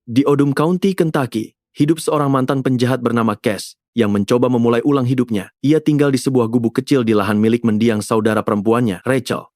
Di Odum County, Kentucky, hidup seorang mantan penjahat bernama Cash yang mencoba memulai ulang hidupnya. Ia tinggal di sebuah gubuk kecil di lahan milik mendiang saudara perempuannya, Rachel.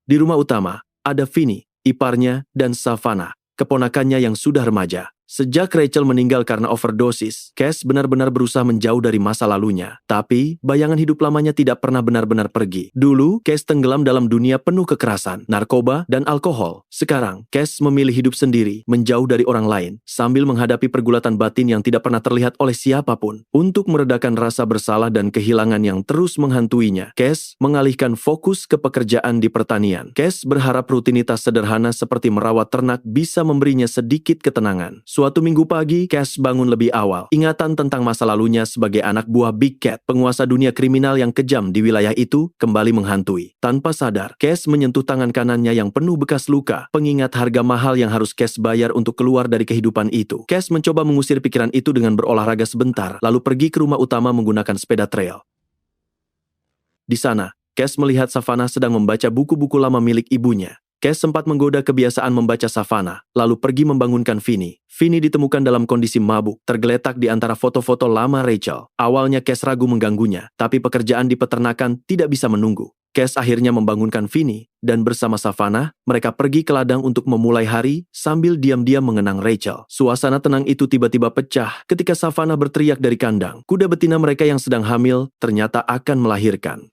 Di rumah utama, ada Vinny, iparnya, dan Savannah, keponakannya yang sudah remaja. Sejak Rachel meninggal karena overdosis, Cash benar-benar berusaha menjauh dari masa lalunya. Tapi, bayangan hidup lamanya tidak pernah benar-benar pergi. Dulu, Cash tenggelam dalam dunia penuh kekerasan, narkoba, dan alkohol. Sekarang, Cash memilih hidup sendiri, menjauh dari orang lain, sambil menghadapi pergulatan batin yang tidak pernah terlihat oleh siapapun. Untuk meredakan rasa bersalah dan kehilangan yang terus menghantuinya, Cash mengalihkan fokus ke pekerjaan di pertanian. Cash berharap rutinitas sederhana seperti merawat ternak bisa memberinya sedikit ketenangan. Suatu minggu pagi, Cash bangun lebih awal. Ingatan tentang masa lalunya sebagai anak buah Big Cat, penguasa dunia kriminal yang kejam di wilayah itu, kembali menghantui. Tanpa sadar, Cash menyentuh tangan kanannya yang penuh bekas luka, pengingat harga mahal yang harus Cash bayar untuk keluar dari kehidupan itu. Cash mencoba mengusir pikiran itu dengan berolahraga sebentar, lalu pergi ke rumah utama menggunakan sepeda trail. Di sana, Cash melihat Savannah sedang membaca buku-buku lama milik ibunya. Cash sempat menggoda kebiasaan membaca Savannah, lalu pergi membangunkan Vinny. Vinny ditemukan dalam kondisi mabuk, tergeletak di antara foto-foto lama Rachel. Awalnya Cash ragu mengganggunya, tapi pekerjaan di peternakan tidak bisa menunggu. Cash akhirnya membangunkan Vinny, dan bersama Savannah, mereka pergi ke ladang untuk memulai hari sambil diam-diam mengenang Rachel. Suasana tenang itu tiba-tiba pecah ketika Savannah berteriak dari kandang. Kuda betina mereka yang sedang hamil ternyata akan melahirkan.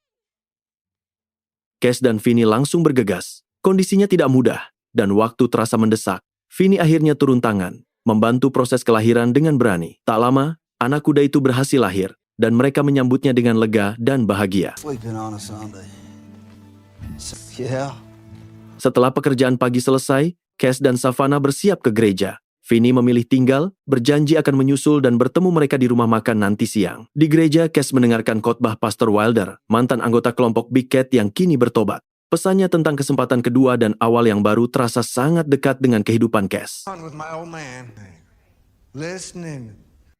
Cash dan Vinny langsung bergegas. Kondisinya tidak mudah, dan waktu terasa mendesak. Vinny akhirnya turun tangan, membantu proses kelahiran dengan berani. Tak lama, anak kuda itu berhasil lahir, dan mereka menyambutnya dengan lega dan bahagia. Setelah pekerjaan pagi selesai, Cash dan Savannah bersiap ke gereja. Vinny memilih tinggal, berjanji akan menyusul dan bertemu mereka di rumah makan nanti siang. Di gereja, Cash mendengarkan khotbah Pastor Wilder, mantan anggota kelompok Big Cat yang kini bertobat. Pesannya tentang kesempatan kedua dan awal yang baru terasa sangat dekat dengan kehidupan Cash.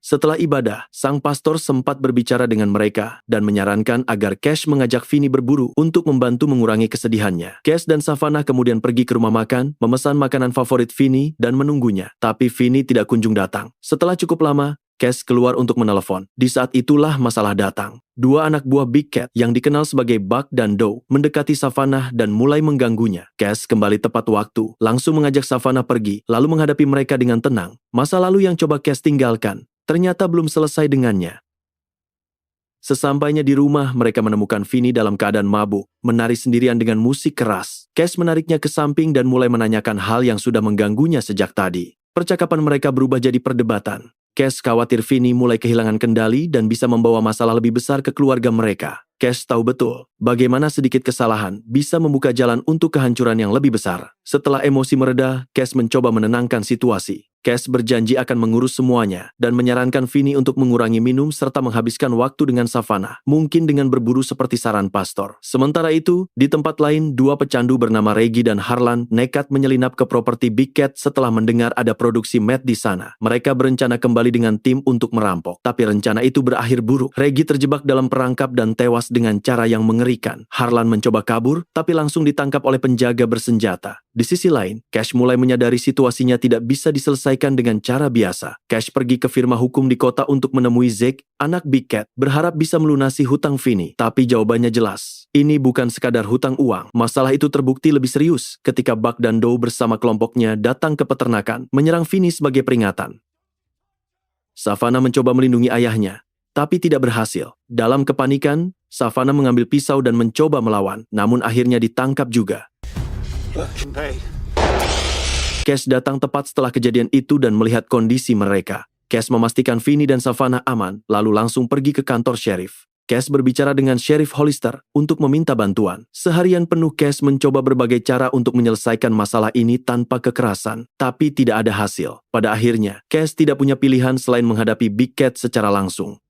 Setelah ibadah, sang pastor sempat berbicara dengan mereka dan menyarankan agar Cash mengajak Vinny berburu untuk membantu mengurangi kesedihannya. Cash dan Savannah kemudian pergi ke rumah makan, memesan makanan favorit Vinny dan menunggunya. Tapi Vinny tidak kunjung datang. Setelah cukup lama, Cash keluar untuk menelepon. Di saat itulah masalah datang. Dua anak buah Big Cat yang dikenal sebagai Buck dan Doe mendekati Savannah dan mulai mengganggunya. Cash kembali tepat waktu, langsung mengajak Savannah pergi, lalu menghadapi mereka dengan tenang. Masa lalu yang coba Cash tinggalkan, ternyata belum selesai dengannya. Sesampainya di rumah, mereka menemukan Vinny dalam keadaan mabuk, menari sendirian dengan musik keras. Cash menariknya ke samping dan mulai menanyakan hal yang sudah mengganggunya sejak tadi. Percakapan mereka berubah jadi perdebatan. Cash khawatir Vinny mulai kehilangan kendali dan bisa membawa masalah lebih besar ke keluarga mereka. Cash tahu betul bagaimana sedikit kesalahan bisa membuka jalan untuk kehancuran yang lebih besar. Setelah emosi mereda, Cash mencoba menenangkan situasi. Cash berjanji akan mengurus semuanya dan menyarankan Vinny untuk mengurangi minum serta menghabiskan waktu dengan Savannah, mungkin dengan berburu seperti saran pastor. Sementara itu, di tempat lain, dua pecandu bernama Reggie dan Harlan nekat menyelinap ke properti Big Cat setelah mendengar ada produksi meth di sana. Mereka berencana kembali dengan tim untuk merampok, tapi rencana itu berakhir buruk. Reggie terjebak dalam perangkap dan tewas dengan cara yang mengerikan. Harlan mencoba kabur, tapi langsung ditangkap oleh penjaga bersenjata. Di sisi lain, Cash mulai menyadari situasinya tidak bisa diselesaikan dengan cara biasa. Cash pergi ke firma hukum di kota untuk menemui Zeke, anak Big Cat, berharap bisa melunasi hutang Vinny. Tapi jawabannya jelas. Ini bukan sekadar hutang uang. Masalah itu terbukti lebih serius ketika Buck dan Doe bersama kelompoknya datang ke peternakan, menyerang Vinny sebagai peringatan. Savannah mencoba melindungi ayahnya, tapi tidak berhasil. Dalam kepanikan, Savannah mengambil pisau dan mencoba melawan, namun akhirnya ditangkap juga. Cash datang tepat setelah kejadian itu dan melihat kondisi mereka. Cash memastikan Vinny dan Savannah aman, lalu langsung pergi ke kantor sheriff. Cash berbicara dengan Sheriff Hollister untuk meminta bantuan. Seharian penuh Cash mencoba berbagai cara untuk menyelesaikan masalah ini tanpa kekerasan, tapi tidak ada hasil. Pada akhirnya, Cash tidak punya pilihan selain menghadapi Big Cat secara langsung.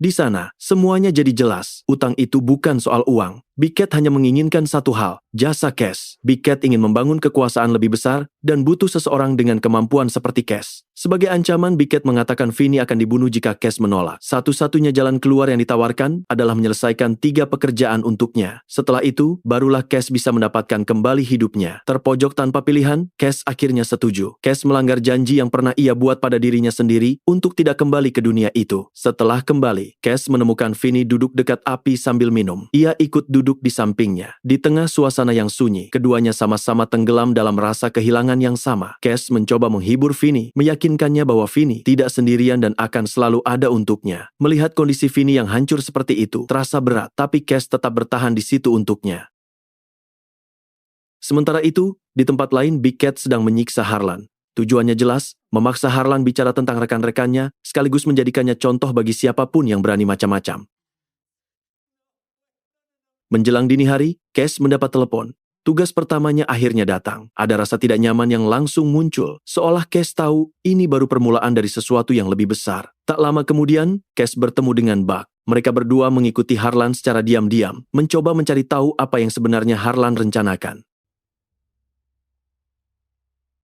Di sana, semuanya jadi jelas. Utang itu bukan soal uang, Big Cat hanya menginginkan satu hal, jasa Cash. Big Cat ingin membangun kekuasaan lebih besar dan butuh seseorang dengan kemampuan seperti Cash. Sebagai ancaman, Big Cat mengatakan Vinny akan dibunuh jika Cash menolak. Satu-satunya jalan keluar yang ditawarkan adalah menyelesaikan 3 pekerjaan untuknya. Setelah itu, barulah Cash bisa mendapatkan kembali hidupnya. Terpojok tanpa pilihan, Cash akhirnya setuju. Cash melanggar janji yang pernah ia buat pada dirinya sendiri untuk tidak kembali ke dunia itu. Setelah kembali, Cash menemukan Vinny duduk dekat api sambil minum. Ia ikut duduk di sampingnya. Di tengah suasana yang sunyi, keduanya sama-sama tenggelam dalam rasa kehilangan yang sama. Cash mencoba menghibur Vinny, meyakinkannya bahwa Vinny tidak sendirian dan akan selalu ada untuknya. Melihat kondisi Vinny yang hancur seperti itu, terasa berat, tapi Cash tetap bertahan di situ untuknya. Sementara itu, di tempat lain Big Cat sedang menyiksa Harlan. Tujuannya jelas, memaksa Harlan bicara tentang rekan-rekannya, sekaligus menjadikannya contoh bagi siapapun yang berani macam-macam. Menjelang dini hari, Cash mendapat telepon. Tugas pertamanya akhirnya datang. Ada rasa tidak nyaman yang langsung muncul, seolah Cash tahu ini baru permulaan dari sesuatu yang lebih besar. Tak lama kemudian, Cash bertemu dengan Buck. Mereka berdua mengikuti Harlan secara diam-diam, mencoba mencari tahu apa yang sebenarnya Harlan rencanakan.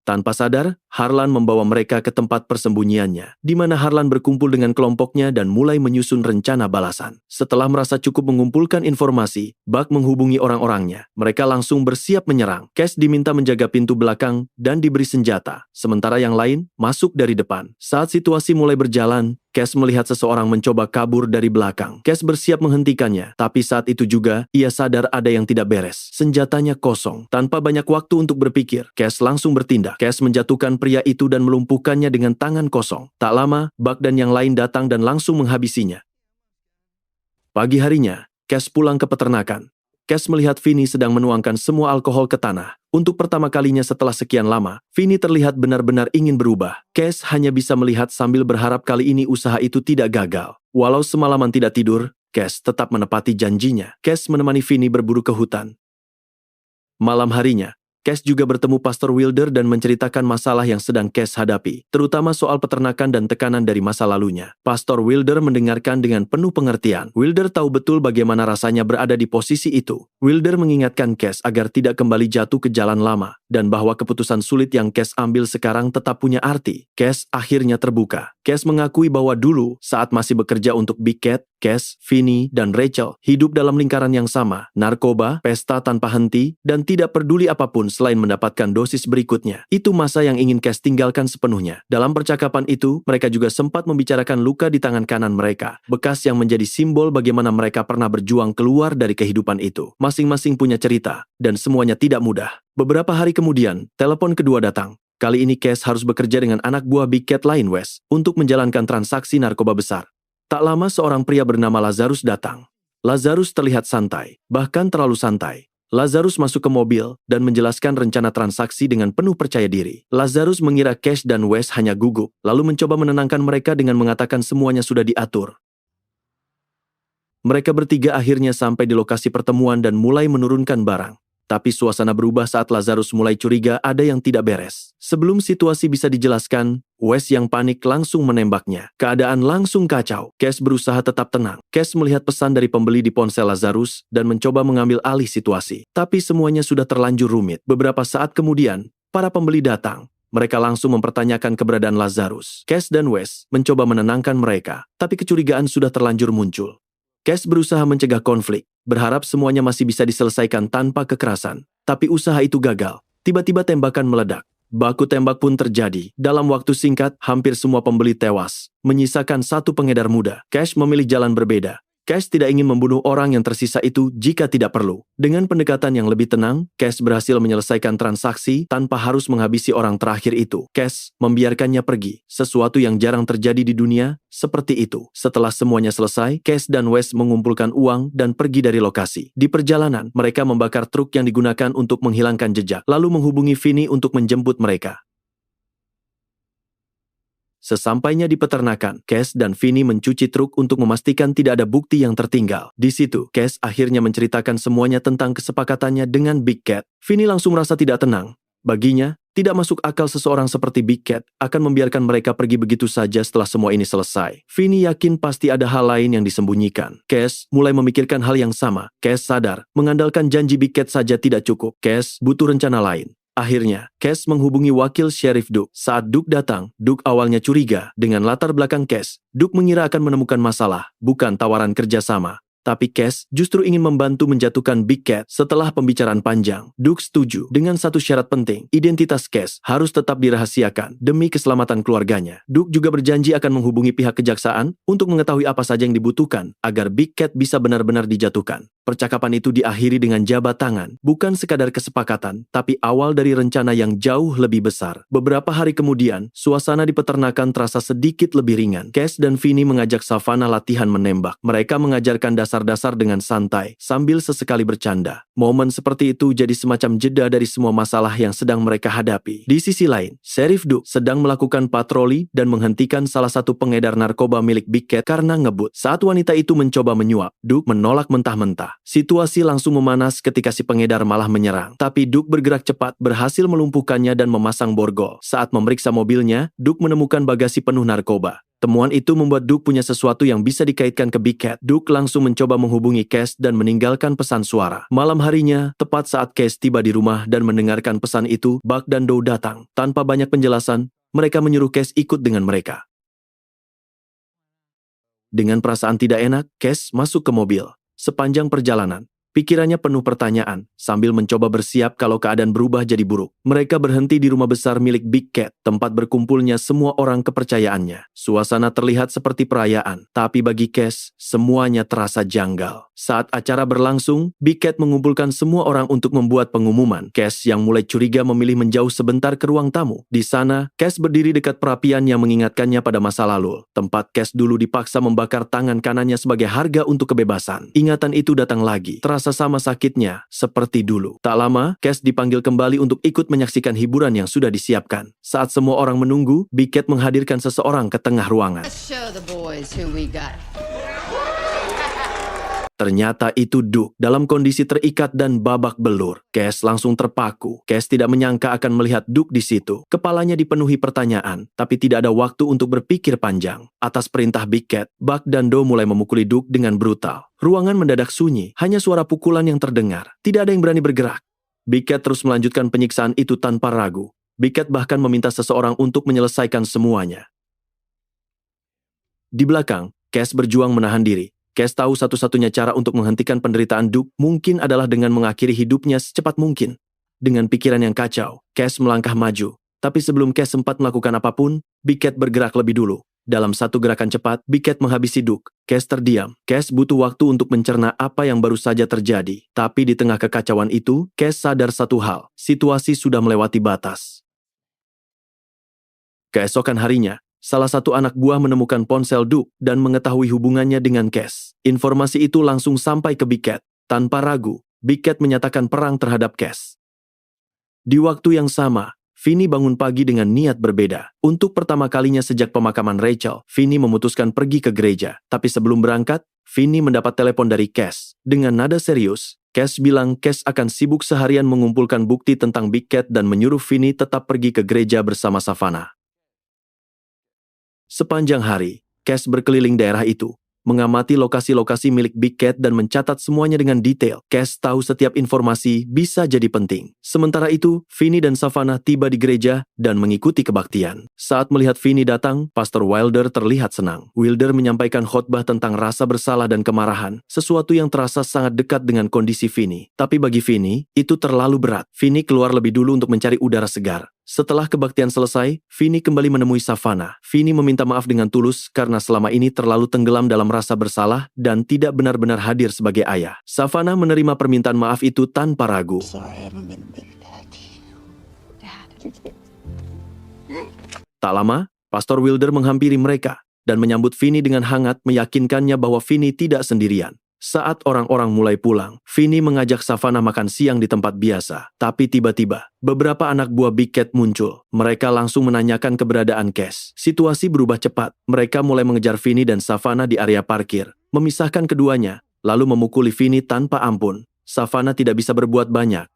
Tanpa sadar, Harlan membawa mereka ke tempat persembunyiannya, di mana Harlan berkumpul dengan kelompoknya dan mulai menyusun rencana balasan. Setelah merasa cukup mengumpulkan informasi, Buck menghubungi orang-orangnya. Mereka langsung bersiap menyerang. Cash diminta menjaga pintu belakang dan diberi senjata, sementara yang lain masuk dari depan. Saat situasi mulai berjalan, Cash melihat seseorang mencoba kabur dari belakang. Cash bersiap menghentikannya, tapi saat itu juga, ia sadar ada yang tidak beres. Senjatanya kosong. Tanpa banyak waktu untuk berpikir, Cash langsung bertindak. Cash menjatuhkan pria itu dan melumpuhkannya dengan tangan kosong. Tak lama, Buck dan yang lain datang dan langsung menghabisinya. Pagi harinya, Cash pulang ke peternakan. Cash melihat Vinny sedang menuangkan semua alkohol ke tanah. Untuk pertama kalinya setelah sekian lama, Vinny terlihat benar-benar ingin berubah. Cash hanya bisa melihat sambil berharap kali ini usaha itu tidak gagal. Walau semalaman tidak tidur, Cash tetap menepati janjinya. Cash menemani Vinny berburu ke hutan. Malam harinya, Cash juga bertemu Pastor Wilder dan menceritakan masalah yang sedang Cash hadapi, terutama soal peternakan dan tekanan dari masa lalunya. Pastor Wilder mendengarkan dengan penuh pengertian. Wilder tahu betul bagaimana rasanya berada di posisi itu. Wilder mengingatkan Cash agar tidak kembali jatuh ke jalan lama, dan bahwa keputusan sulit yang Cash ambil sekarang tetap punya arti. Cash akhirnya terbuka. Cash mengakui bahwa dulu, saat masih bekerja untuk Big Cat, Cash, Vinny, dan Rachel hidup dalam lingkaran yang sama, narkoba, pesta tanpa henti, dan tidak peduli apapun selain mendapatkan dosis berikutnya. Itu masa yang ingin Cash tinggalkan sepenuhnya. Dalam percakapan itu, mereka juga sempat membicarakan luka di tangan kanan mereka, bekas yang menjadi simbol bagaimana mereka pernah berjuang keluar dari kehidupan itu. Masing-masing punya cerita, dan semuanya tidak mudah. Beberapa hari kemudian, telepon kedua datang. Kali ini Cash harus bekerja dengan anak buah Big Cat lain Wes untuk menjalankan transaksi narkoba besar. Tak lama seorang pria bernama Lazarus datang. Lazarus terlihat santai, bahkan terlalu santai. Lazarus masuk ke mobil dan menjelaskan rencana transaksi dengan penuh percaya diri. Lazarus mengira Cash dan Wes hanya gugup, lalu mencoba menenangkan mereka dengan mengatakan semuanya sudah diatur. Mereka bertiga akhirnya sampai di lokasi pertemuan dan mulai menurunkan barang. Tapi suasana berubah saat Lazarus mulai curiga ada yang tidak beres. Sebelum situasi bisa dijelaskan, Wes yang panik langsung menembaknya. Keadaan langsung kacau. Cash berusaha tetap tenang. Cash melihat pesan dari pembeli di ponsel Lazarus dan mencoba mengambil alih situasi. Tapi semuanya sudah terlanjur rumit. Beberapa saat kemudian, para pembeli datang. Mereka langsung mempertanyakan keberadaan Lazarus. Cash dan Wes mencoba menenangkan mereka, tapi kecurigaan sudah terlanjur muncul. Cash berusaha mencegah konflik, berharap semuanya masih bisa diselesaikan tanpa kekerasan. Tapi usaha itu gagal. Tiba-tiba tembakan meledak. Baku tembak pun terjadi. Dalam waktu singkat, hampir semua pembeli tewas, menyisakan satu pengedar muda. Cash memilih jalan berbeda. Cash tidak ingin membunuh orang yang tersisa itu jika tidak perlu. Dengan pendekatan yang lebih tenang, Cash berhasil menyelesaikan transaksi tanpa harus menghabisi orang terakhir itu. Cash membiarkannya pergi, sesuatu yang jarang terjadi di dunia seperti itu. Setelah semuanya selesai, Cash dan Wes mengumpulkan uang dan pergi dari lokasi. Di perjalanan, mereka membakar truk yang digunakan untuk menghilangkan jejak, lalu menghubungi Vinny untuk menjemput mereka. Sesampainya di peternakan, Cash dan Vinny mencuci truk untuk memastikan tidak ada bukti yang tertinggal. Di situ, Cash akhirnya menceritakan semuanya tentang kesepakatannya dengan Big Cat. Vinny langsung merasa tidak tenang. Baginya, Tidak masuk akal seseorang seperti Big Cat akan membiarkan mereka pergi begitu saja setelah semua ini selesai. Vinny yakin pasti ada hal lain yang disembunyikan. Cash mulai memikirkan hal yang sama. Cash sadar, mengandalkan janji Big Cat saja tidak cukup. Cash butuh rencana lain. Akhirnya, Cash menghubungi wakil Sheriff Duke. Saat Duke datang, Duke awalnya curiga dengan latar belakang Cash. Duke mengira akan menemukan masalah, bukan tawaran kerjasama. Tapi Cash justru ingin membantu menjatuhkan Big Cat. Setelah pembicaraan panjang, Duke setuju dengan satu syarat penting. Identitas Cash harus tetap dirahasiakan demi keselamatan keluarganya. Duke juga berjanji akan menghubungi pihak kejaksaan untuk mengetahui apa saja yang dibutuhkan agar Big Cat bisa benar-benar dijatuhkan. Percakapan itu diakhiri dengan jabat tangan, bukan sekadar kesepakatan, tapi awal dari rencana yang jauh lebih besar. Beberapa hari kemudian, suasana di peternakan terasa sedikit lebih ringan. Cash dan Vinny mengajak Savannah latihan menembak. Mereka mengajarkan dasar-dasar dengan santai, sambil sesekali bercanda. Momen seperti itu jadi semacam jeda dari semua masalah yang sedang mereka hadapi. Di sisi lain, Sheriff Duke sedang melakukan patroli dan menghentikan salah satu pengedar narkoba milik Big Cat karena ngebut. Saat wanita itu mencoba menyuap, Duke menolak mentah-mentah. Situasi langsung memanas ketika si pengedar malah menyerang. Tapi Duke bergerak cepat, berhasil melumpuhkannya dan memasang borgol. Saat memeriksa mobilnya, Duke menemukan bagasi penuh narkoba. Temuan itu membuat Duke punya sesuatu yang bisa dikaitkan ke Big Cat. Duke langsung mencoba menghubungi Cash dan meninggalkan pesan suara. Malam harinya, tepat saat Cash tiba di rumah dan mendengarkan pesan itu, Buck dan Doe datang. Tanpa banyak penjelasan, mereka menyuruh Cash ikut dengan mereka. Dengan perasaan tidak enak, Cash masuk ke mobil. Sepanjang perjalanan, pikirannya penuh pertanyaan, sambil mencoba bersiap kalau keadaan berubah jadi buruk. Mereka berhenti di rumah besar milik Big Cat, tempat berkumpulnya semua orang kepercayaannya. Suasana terlihat seperti perayaan, tapi bagi Cash, semuanya terasa janggal. Saat acara berlangsung, Big Cat mengumpulkan semua orang untuk membuat pengumuman. Cash yang mulai curiga memilih menjauh sebentar ke ruang tamu. Di sana, Cash berdiri dekat perapian yang mengingatkannya pada masa lalu. Tempat Cash dulu dipaksa membakar tangan kanannya sebagai harga untuk kebebasan. Ingatan itu datang lagi, terasa sama sakitnya, seperti dulu. Tak lama, Cash dipanggil kembali untuk ikut menyaksikan hiburan yang sudah disiapkan. Saat semua orang menunggu, Big Cat menghadirkan seseorang ke tengah ruangan. Ternyata itu Duke dalam kondisi terikat dan babak belur. Cash langsung terpaku. Cash tidak menyangka akan melihat Duke di situ. Kepalanya dipenuhi pertanyaan, tapi tidak ada waktu untuk berpikir panjang. Atas perintah Big Cat, Buck dan Doe mulai memukuli Duke dengan brutal. Ruangan mendadak sunyi, hanya suara pukulan yang terdengar. Tidak ada yang berani bergerak. Big Cat terus melanjutkan penyiksaan itu tanpa ragu. Big Cat bahkan meminta seseorang untuk menyelesaikan semuanya. Di belakang, Cash berjuang menahan diri. Cash tahu satu-satunya cara untuk menghentikan penderitaan Duke mungkin adalah dengan mengakhiri hidupnya secepat mungkin. Dengan pikiran yang kacau, Cash melangkah maju. Tapi sebelum Cash sempat melakukan apapun, Big Cat bergerak lebih dulu. Dalam satu gerakan cepat, Big Cat menghabisi Duke. Cash terdiam. Cash butuh waktu untuk mencerna apa yang baru saja terjadi. Tapi di tengah kekacauan itu, Cash sadar satu hal. Situasi sudah melewati batas. Keesokan harinya, salah satu anak buah menemukan ponsel Duke dan mengetahui hubungannya dengan Cash. Informasi itu langsung sampai ke Big Cat. Tanpa ragu, Big Cat menyatakan perang terhadap Cash. Di waktu yang sama, Vinny bangun pagi dengan niat berbeda. Untuk pertama kalinya sejak pemakaman Rachel, Vinny memutuskan pergi ke gereja. Tapi sebelum berangkat, Vinny mendapat telepon dari Cash. Dengan nada serius, Cash bilang Cash akan sibuk seharian mengumpulkan bukti tentang Big Cat dan menyuruh Vinny tetap pergi ke gereja bersama Savannah. Sepanjang hari, Cash berkeliling daerah itu, mengamati lokasi-lokasi milik Big Cat dan mencatat semuanya dengan detail. Cash tahu setiap informasi bisa jadi penting. Sementara itu, Vinny dan Savannah tiba di gereja dan mengikuti kebaktian. Saat melihat Vinny datang, Pastor Wilder terlihat senang. Wilder menyampaikan khotbah tentang rasa bersalah dan kemarahan, sesuatu yang terasa sangat dekat dengan kondisi Vinny. Tapi bagi Vinny, itu terlalu berat. Vinny keluar lebih dulu untuk mencari udara segar. Setelah kebaktian selesai, Vinny kembali menemui Savannah. Vinny meminta maaf dengan tulus karena selama ini terlalu tenggelam dalam rasa bersalah dan tidak benar-benar hadir sebagai ayah. Savannah menerima permintaan maaf itu tanpa ragu. Tak lama, Pastor Wilder menghampiri mereka dan menyambut Vinny dengan hangat, meyakinkannya bahwa Vinny tidak sendirian. Saat orang-orang mulai pulang, Vinny mengajak Savannah makan siang di tempat biasa. Tapi tiba-tiba, beberapa anak buah Big Cat muncul. Mereka langsung menanyakan keberadaan Cash. Situasi berubah cepat. Mereka mulai mengejar Vinny dan Savannah di area parkir, memisahkan keduanya, lalu memukuli Vinny tanpa ampun. Savannah tidak bisa berbuat banyak.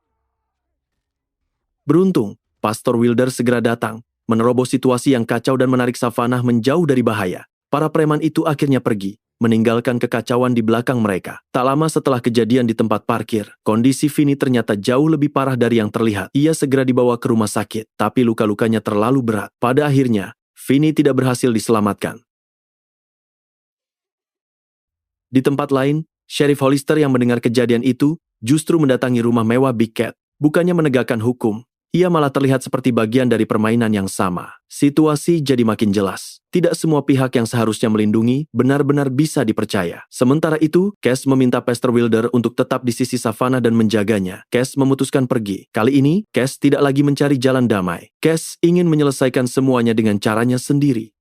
Beruntung, Pastor Wilder segera datang, menerobos situasi yang kacau dan menarik Savannah menjauh dari bahaya. Para preman itu akhirnya pergi, meninggalkan kekacauan di belakang mereka. Tak lama setelah kejadian di tempat parkir, kondisi Vinny ternyata jauh lebih parah dari yang terlihat. Ia segera dibawa ke rumah sakit, tapi luka-lukanya terlalu berat. Pada akhirnya, Vinny tidak berhasil diselamatkan. Di tempat lain, Sheriff Hollister yang mendengar kejadian itu justru mendatangi rumah mewah Big Cat. Bukannya menegakkan hukum, ia malah terlihat seperti bagian dari permainan yang sama. Situasi jadi makin jelas. Tidak semua pihak yang seharusnya melindungi benar-benar bisa dipercaya. Sementara itu, Cass meminta Pastor Wilder untuk tetap di sisi Savannah dan menjaganya. Cass memutuskan pergi. Kali ini, Cass tidak lagi mencari jalan damai. Cass ingin menyelesaikan semuanya dengan caranya sendiri.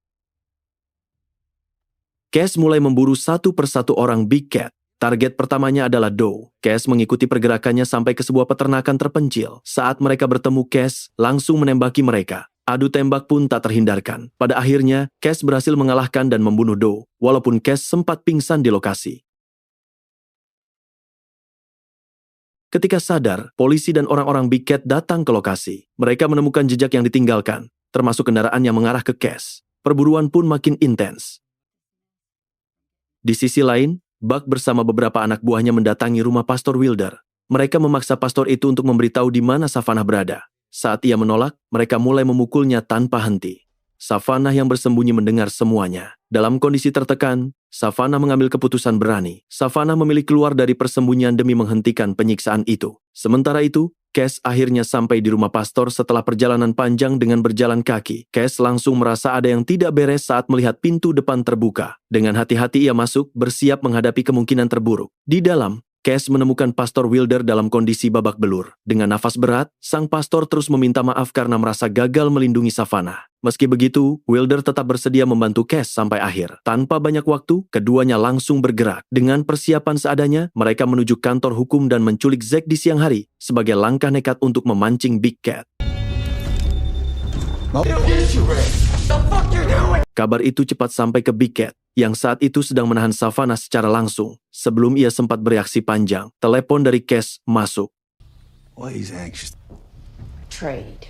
Cass mulai memburu satu persatu orang Big Cat. Target pertamanya adalah Doe. Cass mengikuti pergerakannya sampai ke sebuah peternakan terpencil. Saat mereka bertemu, Cass langsung menembaki mereka. Adu tembak pun tak terhindarkan. Pada akhirnya, Cass berhasil mengalahkan dan membunuh Doe, walaupun Cass sempat pingsan di lokasi. Ketika sadar, polisi dan orang-orang Big Cat datang ke lokasi. Mereka menemukan jejak yang ditinggalkan, termasuk kendaraan yang mengarah ke Cass. Perburuan pun makin intens. Di sisi lain, Buck bersama beberapa anak buahnya mendatangi rumah Pastor Wilder. Mereka memaksa pastor itu untuk memberitahu di mana Savannah berada. Saat ia menolak, mereka mulai memukulnya tanpa henti. Savannah yang bersembunyi mendengar semuanya. Dalam kondisi tertekan, Savannah mengambil keputusan berani. Savannah memilih keluar dari persembunyian demi menghentikan penyiksaan itu. Sementara itu, Cass akhirnya sampai di rumah pastor setelah perjalanan panjang dengan berjalan kaki. Cass langsung merasa ada yang tidak beres saat melihat pintu depan terbuka. Dengan hati-hati ia masuk, bersiap menghadapi kemungkinan terburuk. Di dalam, Cass menemukan Pastor Wilder dalam kondisi babak belur. Dengan nafas berat, sang pastor terus meminta maaf karena merasa gagal melindungi Savannah. Meski begitu, Wilder tetap bersedia membantu Cass sampai akhir. Tanpa banyak waktu, keduanya langsung bergerak. Dengan persiapan seadanya, mereka menuju kantor hukum dan menculik Zack di siang hari sebagai langkah nekat untuk memancing Big Cat. Kabar itu cepat sampai ke Big Cat, yang saat itu sedang menahan Savannah secara langsung. Sebelum ia sempat bereaksi panjang, telepon dari Cass masuk. Trade.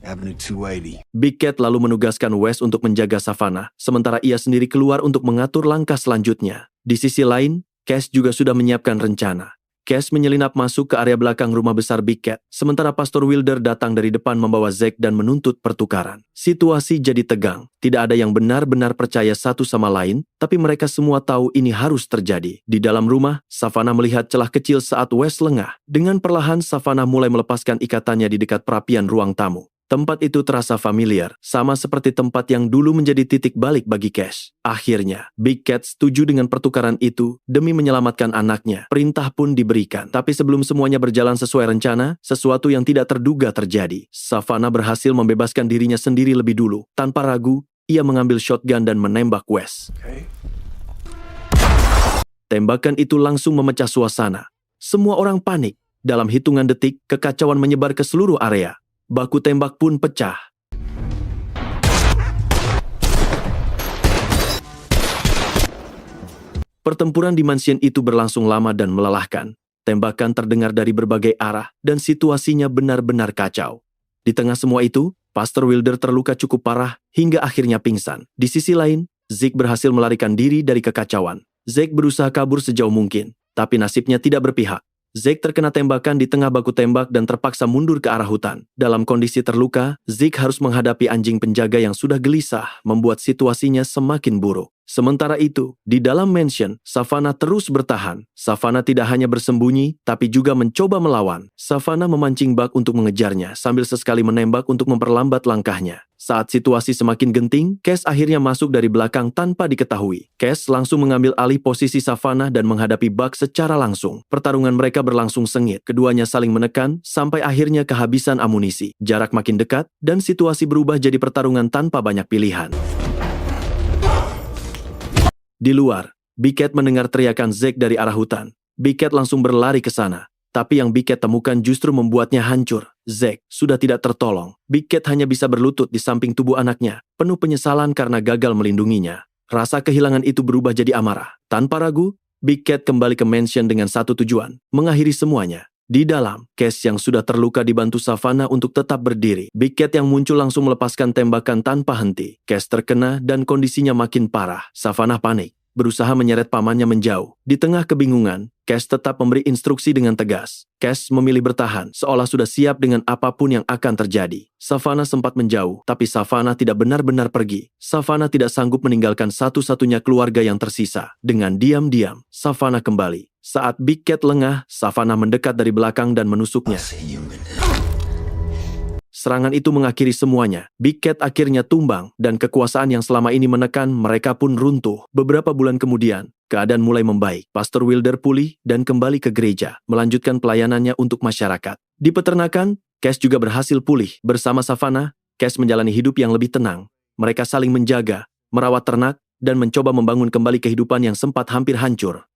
Avenue 280. Big Cat lalu menugaskan Wes untuk menjaga Savannah, sementara ia sendiri keluar untuk mengatur langkah selanjutnya. Di sisi lain, Cass juga sudah menyiapkan rencana. Cass menyelinap masuk ke area belakang rumah besar Big Cat, sementara Pastor Wilder datang dari depan membawa Zack dan menuntut pertukaran. Situasi jadi tegang. Tidak ada yang benar-benar percaya satu sama lain, tapi mereka semua tahu ini harus terjadi. Di dalam rumah, Savannah melihat celah kecil saat Wes lengah. Dengan perlahan, Savannah mulai melepaskan ikatannya di dekat perapian ruang tamu. Tempat itu terasa familiar, sama seperti tempat yang dulu menjadi titik balik bagi Cass. Akhirnya, Big Cat setuju dengan pertukaran itu demi menyelamatkan anaknya. Perintah pun diberikan. Tapi sebelum semuanya berjalan sesuai rencana, sesuatu yang tidak terduga terjadi. Savannah berhasil membebaskan dirinya sendiri lebih dulu. Tanpa ragu, ia mengambil shotgun dan menembak Wes. Tembakan itu langsung memecah suasana. Semua orang panik. Dalam hitungan detik, kekacauan menyebar ke seluruh area. Baku tembak pun pecah. Pertempuran di mansion itu berlangsung lama dan melelahkan. Tembakan terdengar dari berbagai arah dan situasinya benar-benar kacau. Di tengah semua itu, Pastor Wilder terluka cukup parah hingga akhirnya pingsan. Di sisi lain, Zeke berhasil melarikan diri dari kekacauan. Zeke berusaha kabur sejauh mungkin, tapi nasibnya tidak berpihak. Zeke terkena tembakan di tengah baku tembak dan terpaksa mundur ke arah hutan. Dalam kondisi terluka, Zeke harus menghadapi anjing penjaga yang sudah gelisah, membuat situasinya semakin buruk. Sementara itu, di dalam mansion, Savannah terus bertahan. Savannah tidak hanya bersembunyi, tapi juga mencoba melawan. Savannah memancing Buck untuk mengejarnya, sambil sesekali menembak untuk memperlambat langkahnya. Saat situasi semakin genting, Cass akhirnya masuk dari belakang tanpa diketahui. Cass langsung mengambil alih posisi Savannah dan menghadapi Buck secara langsung. Pertarungan mereka berlangsung sengit. Keduanya saling menekan, sampai akhirnya kehabisan amunisi. Jarak makin dekat, dan situasi berubah jadi pertarungan tanpa banyak pilihan. Di luar, Big Cat mendengar teriakan Zack dari arah hutan. Big Cat langsung berlari ke sana. Tapi yang Big Cat temukan justru membuatnya hancur. Zack sudah tidak tertolong. Big Cat hanya bisa berlutut di samping tubuh anaknya, penuh penyesalan karena gagal melindunginya. Rasa kehilangan itu berubah jadi amarah. Tanpa ragu, Big Cat kembali ke mansion dengan satu tujuan, mengakhiri semuanya. Di dalam, Cash yang sudah terluka dibantu Savannah untuk tetap berdiri. Big Cat yang muncul langsung melepaskan tembakan tanpa henti. Cash terkena dan kondisinya makin parah. Savannah panik, berusaha menyeret pamannya menjauh. Di tengah kebingungan, Cash tetap memberi instruksi dengan tegas. Cash memilih bertahan, seolah sudah siap dengan apapun yang akan terjadi. Savannah sempat menjauh, tapi Savannah tidak benar-benar pergi. Savannah tidak sanggup meninggalkan satu-satunya keluarga yang tersisa. Dengan diam-diam, Savannah kembali. Saat Big Cat lengah, Savannah mendekat dari belakang dan menusuknya. Serangan itu mengakhiri semuanya. Big Cat akhirnya tumbang, dan kekuasaan yang selama ini menekan mereka pun runtuh. Beberapa bulan kemudian, keadaan mulai membaik. Pastor Wilder pulih dan kembali ke gereja, melanjutkan pelayanannya untuk masyarakat. Di peternakan, Cash juga berhasil pulih. Bersama Savannah, Cash menjalani hidup yang lebih tenang. Mereka saling menjaga, merawat ternak, dan mencoba membangun kembali kehidupan yang sempat hampir hancur.